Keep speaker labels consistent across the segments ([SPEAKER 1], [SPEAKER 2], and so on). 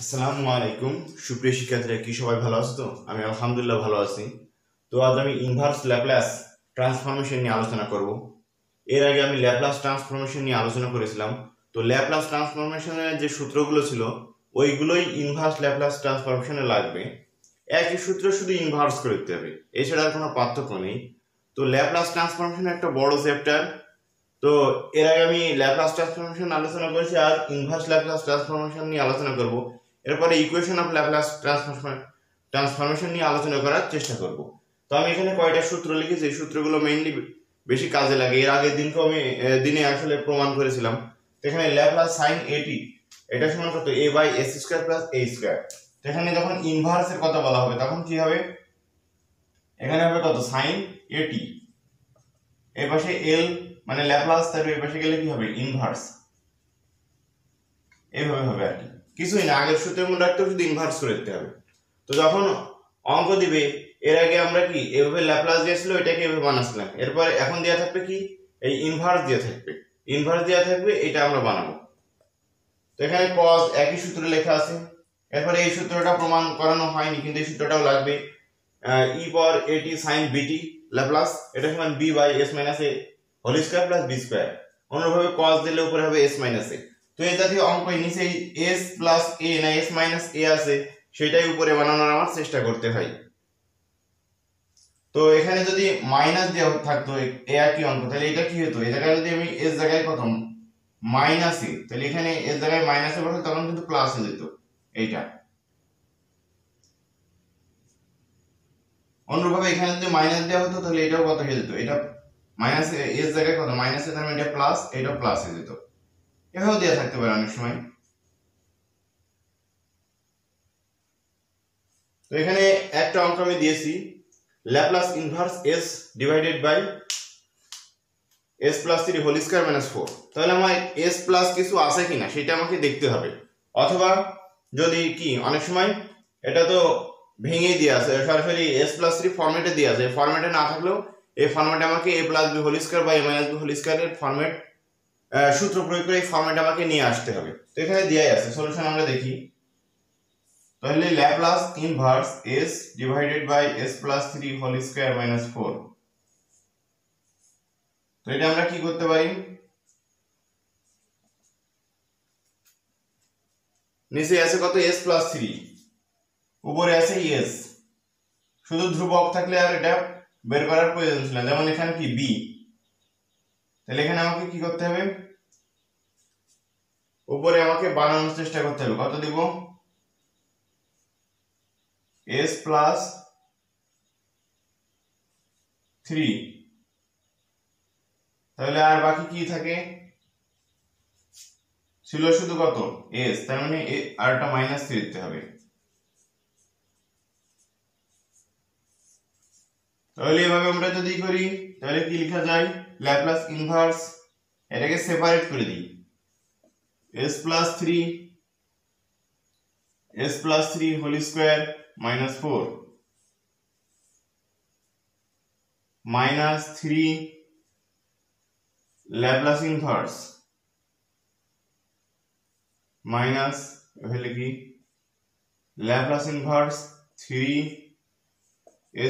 [SPEAKER 1] আসসালামু আলাইকুম সুপ্রিয় শিক্ষার্থীরা, কি সবাই ভালো আছো? তো আমি আলহামদুলিল্লাহ ভালো আছি। তো আজ আমি ইনভার্স ল্যাপ্লাস ট্রান্সফরমেশন নিয়ে আলোচনা করব। এর আগে আমি ল্যাপ্লাস ট্রান্সফরমেশন নিয়ে আলোচনা করেছিলাম। তো ল্যাপ্লাস ট্রান্সফরমেশনের যে সূত্রগুলো ছিল ওইগুলোই ইনভার্স ল্যাপ্লাস ট্রান্সফরমেশনে লাগবে। একই সূত্র, শুধু ইনভার্স করে দিতে হবে, এছাড়া আর কোনো পার্থক্য নেই। তো ল্যাপ্লাস ট্রান্সফরমেশন একটা বড় চ্যাপ্টার। তো এর আগে আমি ল্যাপ্লাস ট্রান্সফরমেশন আলোচনা করেছি, আর ইনভার্স ল্যাপ্লাস ট্রান্সফরমেশন নিয়ে আলোচনা করব। এরপরে ইকুয়েশন অফ ল্যাপ্লাস ট্রান্সফরমেশন নিয়ে আলোচনা করার চেষ্টা করব। তো আমি এখানে কয়টা সূত্র লিখেছি, এই সূত্রগুলো মেইনলি বেশি কাজে লাগে। এর আগের দিনে আসলে প্রমাণ করেছিলাম। তো এখানে ল্যাপ্লাস সাইন এটি, এটা সমান কত? a by s square plus a square. তো এখানে যখন ইনভার্সের কথা বলা হবে তখন কি হবে? এখানে হবে কত? সাইন এটি। এই পাশে l মানে ল্যাপ্লাস, তার এই পাশে গেলে কি হবে? ইনভার্স। এইভাবে হবে আর কি, কিছুই না। আগের সূত্রে মনে রাখতে শুধু ইনভার্স করে দিতে হবে। তো যখন অঙ্ক দিবে, এর আগে আমরা কি এভাবে ল্যাপ্লাস দিয়েছিল, এটাকে এভাবে বানাচ্ছিলাম। এরপর এখন দেওয়া থাকবে কি? এই ইনভার্স দেওয়া থাকবে। ইনভার্স দেওয়া থাকবে, এটা আমরা বানাবো। তো এখানে cos একই সূত্রে লেখা আছে। এরপরে এই সূত্রটা প্রমাণ করানো হয়নি, কিন্তু এই সূত্রটাও লাগবে। e power at sin bt Laplace, এটা সমান b by s minus a whole square plus b square. অন্যভাবে cos দিলে উপরে হবে s মাইনাস a। তো এই জাতীয় অঙ্ক নিচে s প্লাস a না s মাইনাস a আছে, সেটাই উপরে বানানোর আমার চেষ্টা করতে হয়। তো এখানে যদি মাইনাস দেওয়া থাকতো এ একই অঙ্ক, তাহলে এটা কি হতো? এই জায়গায় যদি আমি s জায়গায় কত মাইনাস এ, তাহলে এখানে s জায়গায় মাইনাস এ বসে তখন কিন্তু প্লাস হয়ে যেত এইটা। অন্যভাবে এখানে যদি মাইনাস দেওয়া হতো তাহলে এটাও কত হয়ে যেত? এটা মাইনাস এর জায়গায় কত? মাইনাস এর, তার মানে এটা প্লাস, এটা প্লাস হয়ে যেত। এভাবেও দেওয়া থাকতে পারে অনেক সময়। তো এখানে একটা অঙ্ক আমি দিয়েছি, Laplace inverse s divided by s plus 3 whole square minus 4। তাহলে আমার s প্লাস কিছু আছে কিনা সেটা আমাকে দেখতে হবে। অথবা যদি কি অনেক সময় এটা তো ভেঙে দিয়ে আছে, সরাসরি s প্লাস 3 ফরম্যাটে দিয়ে আছে। ফরম্যাটে না থাকলেও এই ফরম্যাটে আমাকে a plus b whole square by a minus b whole স্কয়ারের ফরম্যাট সূত্র প্রয়োগ করে এই ফরম্যাটে আমাকে নিয়ে আসতে হবে। তো এখানে দেয়াই আছে, সলিউশন আমরা দেখি। তাহলে Laplace inverse s divided by s plus 3 whole square minus 4। তো এটা আমরা কি করতে পারি? নিচে আছে কত? s প্লাস 3, উপরে আছে s। শুধু ধ্রুবক থাকলে আর এটা বের করার প্রয়োজন ছিল না, যেমন এখানে কি b। তাহলে এখানে আমাকে কি করতে হবে? উপরে আমাকে বানানোর চেষ্টা করতে হবে। কত দিব? s plus 3। তাহলে আর বাকি কি থাকে? ছিল শুধু কত? s, তার মানে আরটা মাইনাস 3 দিতে হবে। তাহলে এভাবে আমরা যদি করি তাহলে কি লেখা যায়? ল্যাপ্লাস ইনভার্স, এটাকে সেপারেট করে দিই। s plus 3 whole square minus 4 minus 3 Laplace inverse minus, এভাবে লিখি Laplace inverse 3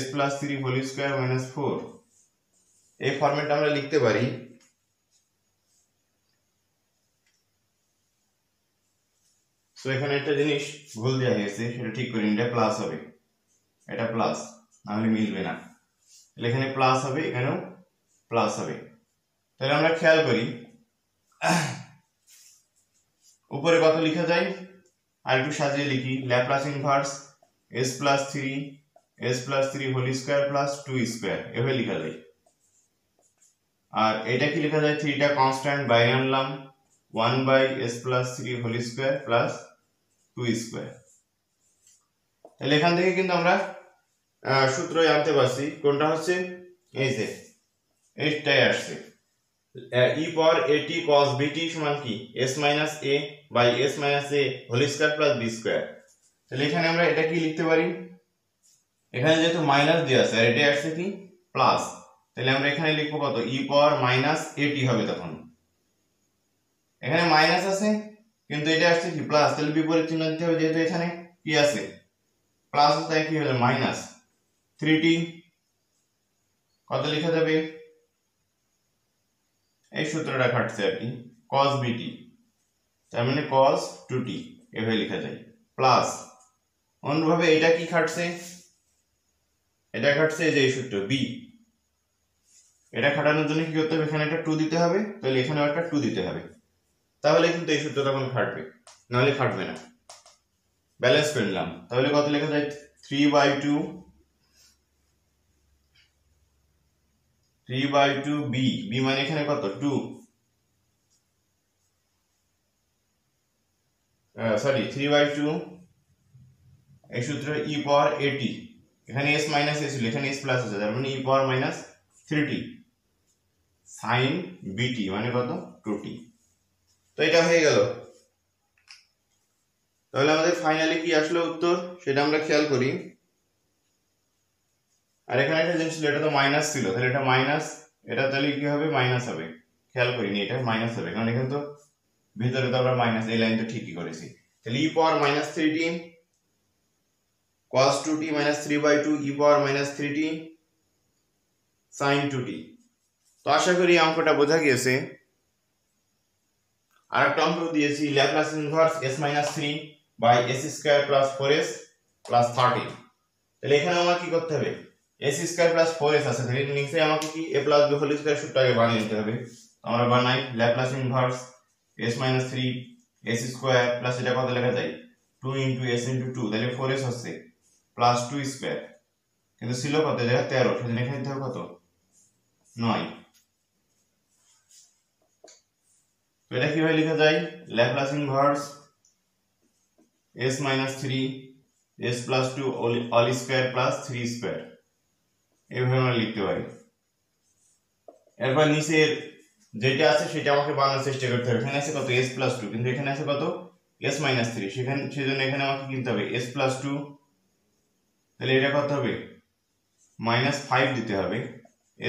[SPEAKER 1] s plus 3 whole square minus 4। এই ফরম্যাটটা আমরা লিখতে পারি। সো এখানে একটা জিনিস ভুল দেওয়া হয়েছে, সেটা ঠিক করে এটা প্লাস হবে, এটা প্লাস, নাহলে মিলবে না। তাহলে এখানে প্লাস হবে, এখানেও প্লাস হবে। তাহলে আমরা খেয়াল করি উপরে কত লেখা যায়, আর একটু সাজিয়ে লিখি। Laplace inverse s plus 3 whole square plus 2 square, এভাবে লেখা যায়। আর এটা কি লেখা যায়? 3টা কনস্ট্যান্ট বাইরে আনলাম, 1 by s plus 3 whole square plus 2 square. তাহলে এখান থেকে কিন্তু আমরা সূত্রই আনতে পারছি। কোনটা হচ্ছে? এই যে এইটাই আসছে, e power at cos bt সমান কি? s minus a by s minus a whole square plus b square. তাহলে এখানে আমরা এটা কি লিখতে পারি? এখানে যেহেতু মাইনাস দেওয়া আছে আর এটা আসছে কি প্লাস, তাহলে আমরা এখানে লিখবো কত? e পাওয়ার মাইনাস at হবে। তখন এখানে মাইনাস আছে, কিন্তু এটা আসছে কি প্লাস, তাহলে বিপরীত চিহ্ন দিতে হবে, যেহেতু এখানে কি আছে প্লাস, তাই কি হলো মাইনাস 3t কত লেখা যাবে, এই সূত্রটা খাটছে আর কি, cos bt, তার মানে cos 2t এভাবে লেখা যায়, প্লাস অন্যভাবে এটা কি খাটছে, এটা খাটছে যে এই সূত্র b, এটা খাটানোর জন্য কি করতে হবে, এখানে একটা 2 দিতে হবে, তাহলে এখানেও একটা 2 দিতে হবে, তাহলে কিন্তু এই সূত্র তখন খাটবে, নাহলে খাটবে না। ব্যালেন্স করে নিলাম, তাহলে কত লেখা যায় 3/2 b, b মানে এখানে কত 2, সরি 3/2 এই সূত্র e পাওয়ার at, এখানে s মাইনাস a ছিল, এখানে s প্লাস আছে, তার মানে e power minus 3t sin bt মানে কত 2t। তো এটা হয়ে গেল, তাহলে আমাদের ফাইনালি কি আসলো উত্তর সেটা আমরা খেয়াল করি। আর এখানে একটা জিনিস ছিল, এটা তো মাইনাস ছিল, তাহলে এটা মাইনাস, এটা তাহলে কি হবে মাইনাস হবে, খেয়াল করিনি, এটা মাইনাস হবে, কারণ এখানে তো ভিতরে তো আমরা মাইনাস, এই লাইন তো ঠিকই করেছি, তাহলে e power minus 3t cos 2t minus 3/2 e power minus 3t sin 2t। তো আশা করি অঙ্কটা বোঝা গিয়েছে। আর একটা অঙ্ক দিয়েছি Laplace inverse s minus 3 by s square plus 4s plus 30। তাহলে এখানে আমার কি করতে হবে, s square plus 4s আছে, তাহলে নিচে আমাকে কি a plus b whole square সূত্রটাকে বানিয়ে নিতে হবে। আমরা বানাই Laplace inverse s minus 3 s square plus এটা কত লেখা যায় 2 into s into 2, তাহলে 4s হচ্ছে প্লাস 2 স্কয়ার, কিন্তু ছিল কত জায়গা 13, সেজন্য এখানে দিতে হবে কত 9। তো এটা কিভাবে লেখা যায়, Laplace inverse s minus 3 s plus 2 all square plus 3 square, এইভাবে আমরা লিখতে পারি। এরপর নিচের যেটা আছে সেটা আমাকে বানানোর চেষ্টা করতে হবে, এখানে আছে কত s plus 2, কিন্তু এখানে আছে কত s minus 3, সেজন্য এখানে আমাকে কিনতে হবে s plus 2, তাহলে এটা কত হবে -5 দিতে হবে,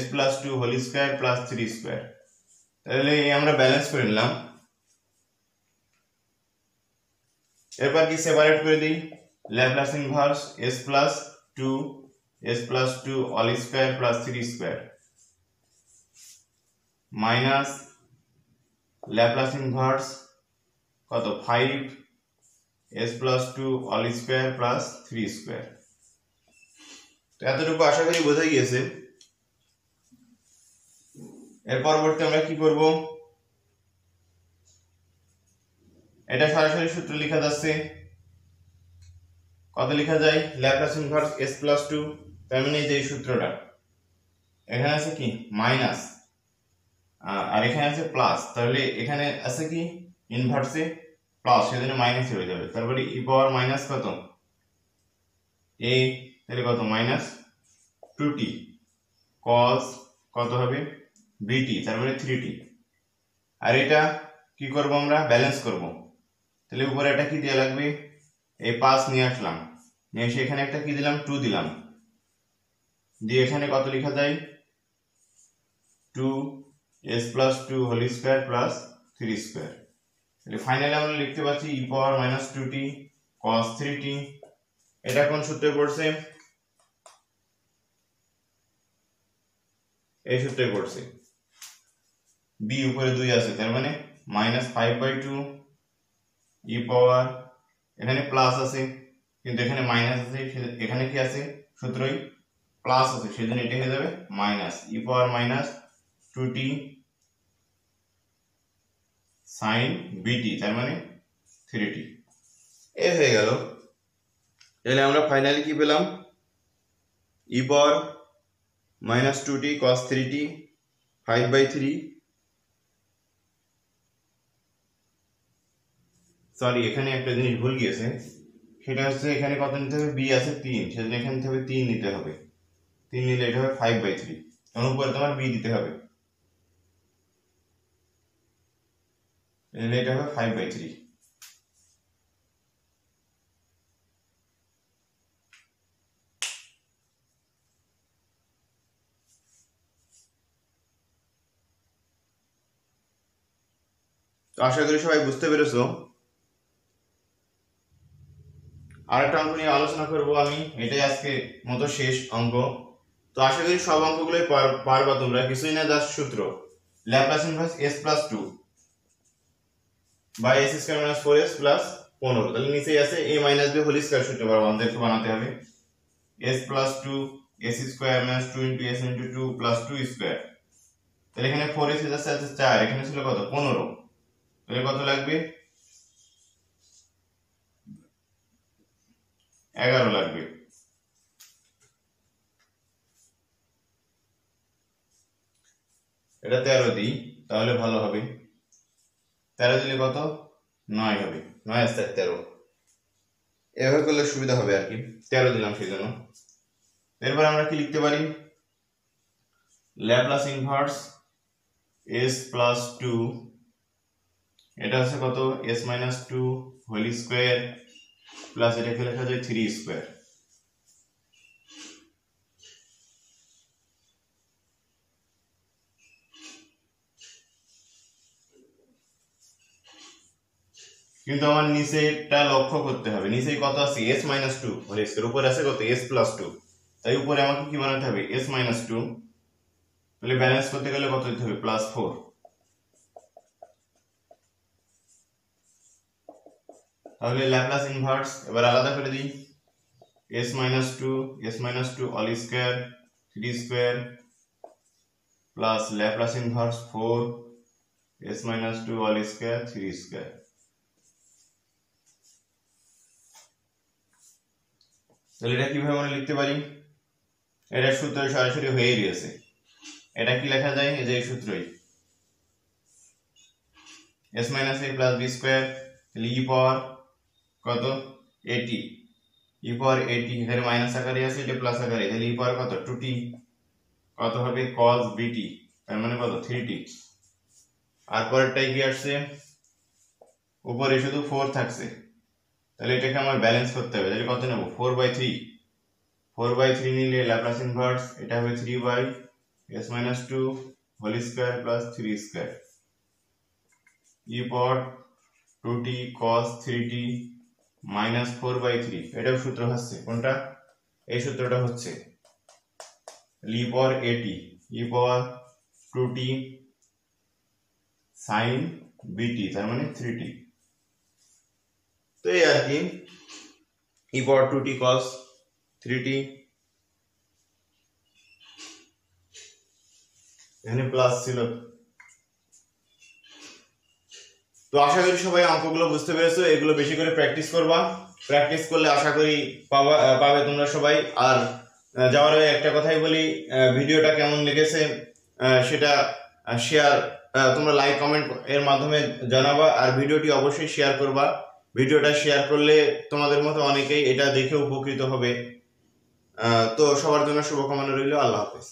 [SPEAKER 1] s plus 2 whole square plus 3 square, তাহলে আমরা ব্যালেন্স করে নিলাম। এরপর কি সেপারেট করে দিই, Laplace inverse s plus 2 whole square plus 3 square minus Laplace inverse কত 5 s plus 2 whole square plus 3 square. তো এতটুকু আশা করি বোঝা গিয়েছে। এর পরবর্তী আমরা কি করব, এটা সরাসরি সূত্র লেখা যাচ্ছে, কত লেখা যায় ল্যাপ্লাস ইনভার্স s plus 2, তার মানে এই যে সূত্রটা এখানে আছে কি মাইনাস আর এখানে আছে প্লাস, তাহলে এখানে আছে কি ইনভার্সে প্লাস, সেজন্য মাইনাস হয়ে যাবে, তারপরে e পাওয়ার মাইনাস কত a, তাহলে কত মাইনাস 2t cos কত হবে bt, তারপরে 3t। আর এটা কি করব আমরা ব্যালেন্স করব, তাহলে উপরে এটা কি দেয়া লাগবে, এই 5 নিয়ে আসলাম, নিয়ে এসে এখানে একটা কি দিলাম 2 দিলাম, দিয়ে এখানে কত লেখা যায় 2 s plus 2 whole square plus 3 square, তাহলে ফাইনালি আমরা লিখতে পাচ্ছি e power minus 2t cos 3t। এটা কোন সূত্রে পড়ছে, এই সূত্রে পড়ছে, b উপরে 2 আছে, তার মানে -5/2 e পাওয়ার, এখানে প্লাস আছে কিন্তু এখানে মাইনাস আছে, এখানে কি আছে সূত্রই প্লাস আছে, সেজন্য এটা হয়ে যাবে minus e power minus 2t sin bt, তার মানে 3t। এই হয়ে গেল, তাহলে আমরা ফাইনালি কি পেলাম e power minus 2t cos 3t 5/3, sorry এখানে একটা জিনিস ভুল গিয়েছে, সেটা হচ্ছে এখানে কত নিতে হবে b আছে 3, সেজন্য এখানে নিতে হবে 3 নিতে হবে, 3 নিলে এটা হবে 5/3, তখন উপরে তোমার b দিতে হবে, এটা হবে 5/3। তো আশা করি সবাই বুঝতে পেরেছো। আরেকটা অঙ্ক নিয়ে আলোচনা করব আমি, এটাই আজকে মতো শেষ অঙ্ক। তো আশা করি সব অঙ্কগুলোই পারবা তোমরা। কিছুই না, জাস্ট সূত্র Laplace inverse s + 2 by s² - 4s + 15। তাহলে নিচেই আছে a - b হোল স্কয়ার সূত্র আমাদেরকে বানাতে হবে। s + 2 s² - 2 * s * 2 + 2 square. তাহলে এখানে 4s আছে 4, এখানে ছিল কত 15। তাহলে কত লাগবে 11 লাগবে। এটা 13 দিই তাহলে ভালো হবে। 13 দিলে কত 9 হবে, 9 আর 13। এভাবে করলে সুবিধা হবে আর কি, 13 দিলাম সেজন্য। এরপর আমরা কি লিখতে পারি, ল্যাপ্লাস ইনভার্স s + 2, এটা হচ্ছে কত s - 2 হোল স্কয়ার প্লাস এটাকে লেখা যায় 3 স্কয়ার। কিন্তু আমার নিচেটা লক্ষ্য করতে হবে, নিচে কত আছে s - 2 হোল স্কয়ার, উপরে আছে কত s + 2। তাই উপরে আমাকে কি বানাতে হবে s - 2। তাহলে ব্যালেন্স করতে গেলে কত দিতে হবে +4। তাহলে ল্যাপ্লাস ইনভার্স এবার আলাদা করে দিই, s - 2 whole square 3 square plus Laplace inverse 4 s - 2 whole square 3 square. তাহলে এটা কিভাবে আমরা লিখতে পারি, এটা সূত্র সরাসরি হয়ে গিয়েছে। এটা কি লেখা যায়, এই যে এই সূত্রই s - a + b স্কয়ার, তাহলে e পাওয়ার কত 80, e পাওয়ার 80 এখানে মাইনাস আকারে আছে, এটা প্লাস আকারে, তাহলে e পাওয়ার কত 2t, কত হবে cos bt, তার মানে কত 3t। আর পরেরটাই কি আসছে, উপরে শুধু 4 থাকছে, তাহলে এটাকে আমার ব্যালেন্স করতে হবে। তাহলে কত নেব 4/3, 4/3 নিলে ল্যাপ্লাস ইনভার্স এটা হবে 3/s - 2 whole square plus 3 square, e power 2t cos 3t minus 4/3। এটাও সূত্র হচ্ছে কোনটা, এই সূত্রটা হচ্ছে e পাওয়ার 80, e power 2t sin bt, তার মানে 3t। তো এই আর কি, e power 2t cos 3t, এখানে প্লাস ছিল। তো আশা করি সবাই অঙ্কগুলো বুঝতে পেরেছো, এগুলো বেশি করে প্র্যাকটিস করবা। প্র্যাকটিস করলে আশা করি পাবে তোমরা সবাই। আর যাওয়ার আগে একটা কথাই বলি, ভিডিওটা কেমন লেগেছে সেটা শেয়ার, তোমরা লাইক কমেন্ট এর মাধ্যমে জানাবা। আর ভিডিওটি অবশ্যই শেয়ার করবা, ভিডিওটা শেয়ার করলে তোমাদের মতো অনেকেই এটা দেখে উপকৃত হবে। তো সবার জন্য শুভকামনা রইল, আল্লাহ হাফেজ।